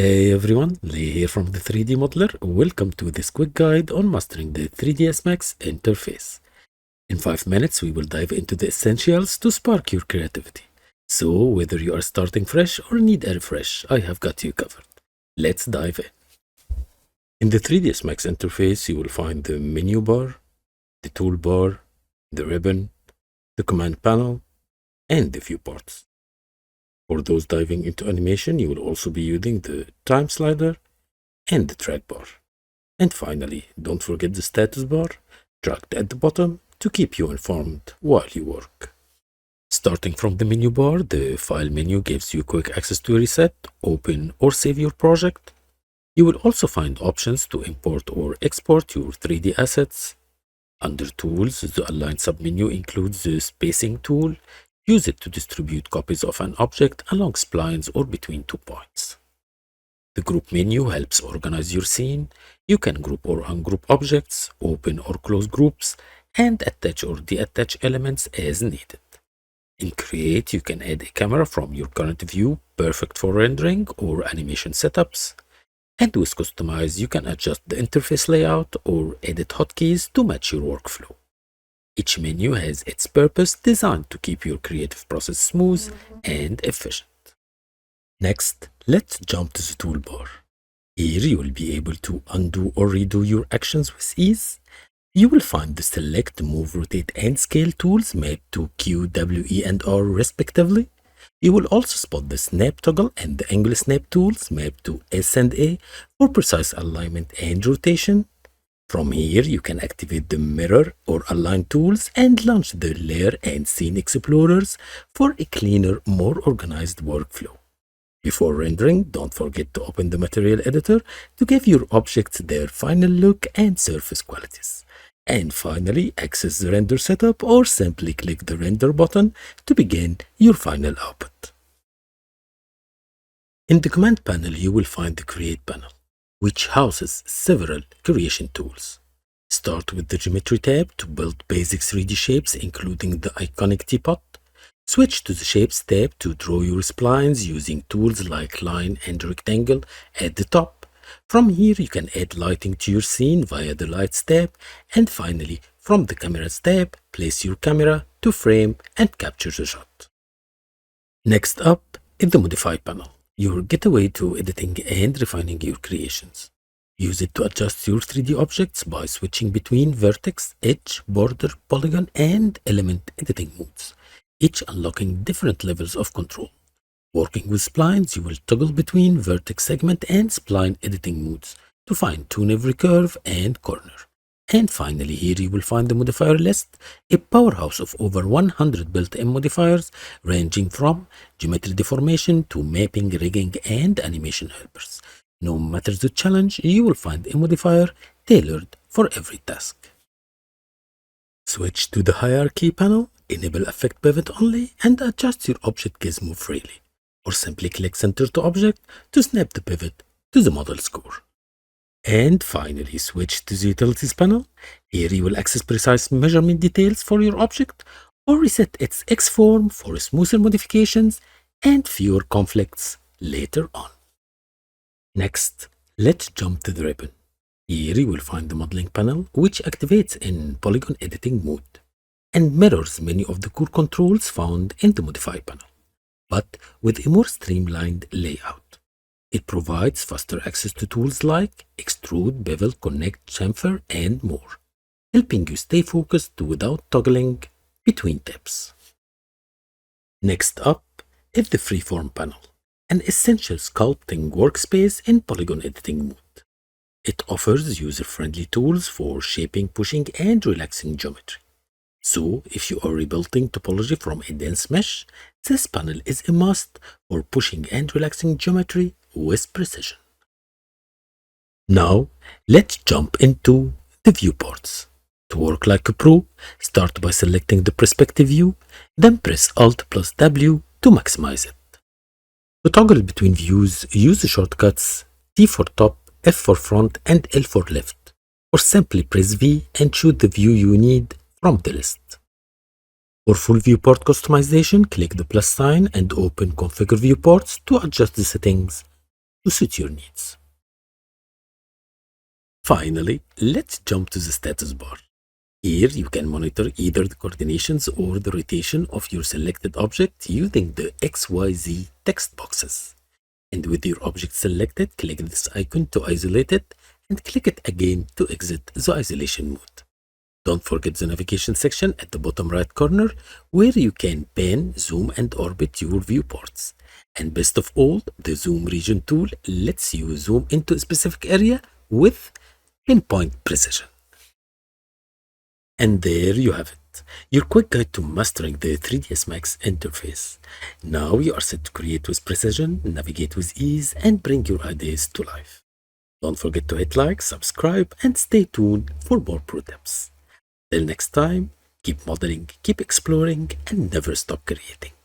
Hey everyone, Lee here from the 3D Modeler. Welcome to this quick guide on mastering the 3ds Max interface. In 5 minutes, we will dive into the essentials to spark your creativity. So whether you are starting fresh or need a refresh, I have got you covered. Let's dive in. In the 3ds Max interface, you will find the menu bar, the toolbar, the ribbon, the command panel, and the viewports. For those diving into animation, you will also be using the time slider and the track bar. And finally, don't forget the status bar, tracked at the bottom to keep you informed while you work. Starting from the menu bar, the file menu gives you quick access to reset, open or save your project. You will also find options to import or export your 3D assets. Under tools, the align submenu includes the spacing tool. Use it to distribute copies of an object along splines or between 2 points. The group menu helps organize your scene. You can group or ungroup objects, open or close groups, and attach or deattach elements as needed. In Create, you can add a camera from your current view, perfect for rendering or animation setups. And with Customize, you can adjust the interface layout or edit hotkeys to match your workflow. Each menu has its purpose, designed to keep your creative process smooth and efficient. Next, let's jump to the toolbar. Here you will be able to undo or redo your actions with ease. You will find the Select, Move, Rotate, and Scale tools mapped to Q, W, E, and R respectively. You will also spot the Snap Toggle and the Angle Snap tools mapped to S and A for precise alignment and rotation. From here, you can activate the Mirror or Align tools and launch the Layer and Scene Explorers for a cleaner, more organized workflow. Before rendering, don't forget to open the Material Editor to give your objects their final look and surface qualities. And finally, access the render setup or simply click the Render button to begin your final output. In the Command panel, you will find the Create panel, which houses several creation tools. Start with the Geometry tab to build basic 3D shapes, including the iconic teapot. Switch to the Shapes tab to draw your splines using tools like Line and Rectangle at the top. From here, you can add lighting to your scene via the Lights tab. And finally, from the Cameras tab, place your camera to frame and capture the shot. Next up is the Modify panel, your gateway to editing and refining your creations. Use it to adjust your 3D objects by switching between vertex, edge, border, polygon, and element editing modes, each unlocking different levels of control. Working with splines, you will toggle between vertex segment and spline editing modes to fine-tune every curve and corner. And finally, here you will find the modifier list, a powerhouse of over 100 built-in modifiers ranging from geometry deformation to mapping, rigging, and animation helpers. No matter the challenge, you will find a modifier tailored for every task. Switch to the Hierarchy panel, enable Effect Pivot only, and adjust your object gizmo freely. Or simply click Center to Object to snap the pivot to the model score. And finally, switch to the Utilities panel. Here you will access precise measurement details for your object or reset its X form for smoother modifications and fewer conflicts later on. Next, let's jump to the ribbon. Here you will find the Modeling panel, which activates in Polygon Editing mode and mirrors many of the core controls found in the Modify panel, but with a more streamlined layout. It provides faster access to tools like Extrude, Bevel, Connect, Chamfer, and more, helping you stay focused without toggling between tabs. Next up is the Freeform panel, an essential sculpting workspace in Polygon Editing mode. It offers user-friendly tools for shaping, pushing, and relaxing geometry. So, if you are rebuilding topology from a dense mesh, this panel is a must for pushing and relaxing geometry with precision. Now, let's jump into the viewports. To work like a pro, start by selecting the perspective view, then press Alt plus W to maximize it. To toggle between views, use the shortcuts T for top, F for front, and L for left, or simply press V and choose the view you need from the list. For full viewport customization, click the plus sign and open Configure Viewports to adjust the settings to suit your needs. Finally, let's jump to the status bar. Here you can monitor either the coordinations or the rotation of your selected object using the XYZ text boxes. And with your object selected, click this icon to isolate it and click it again to exit the isolation mode. Don't forget the navigation section at the bottom right corner where you can pan, zoom and orbit your viewports. And best of all, the zoom region tool lets you zoom into a specific area with pinpoint precision. And there you have it, your quick guide to mastering the 3ds Max interface. Now you are set to create with precision, navigate with ease, and bring your ideas to life. Don't forget to hit like, subscribe, and stay tuned for more pro tips. Till next time, keep modeling, keep exploring, and never stop creating.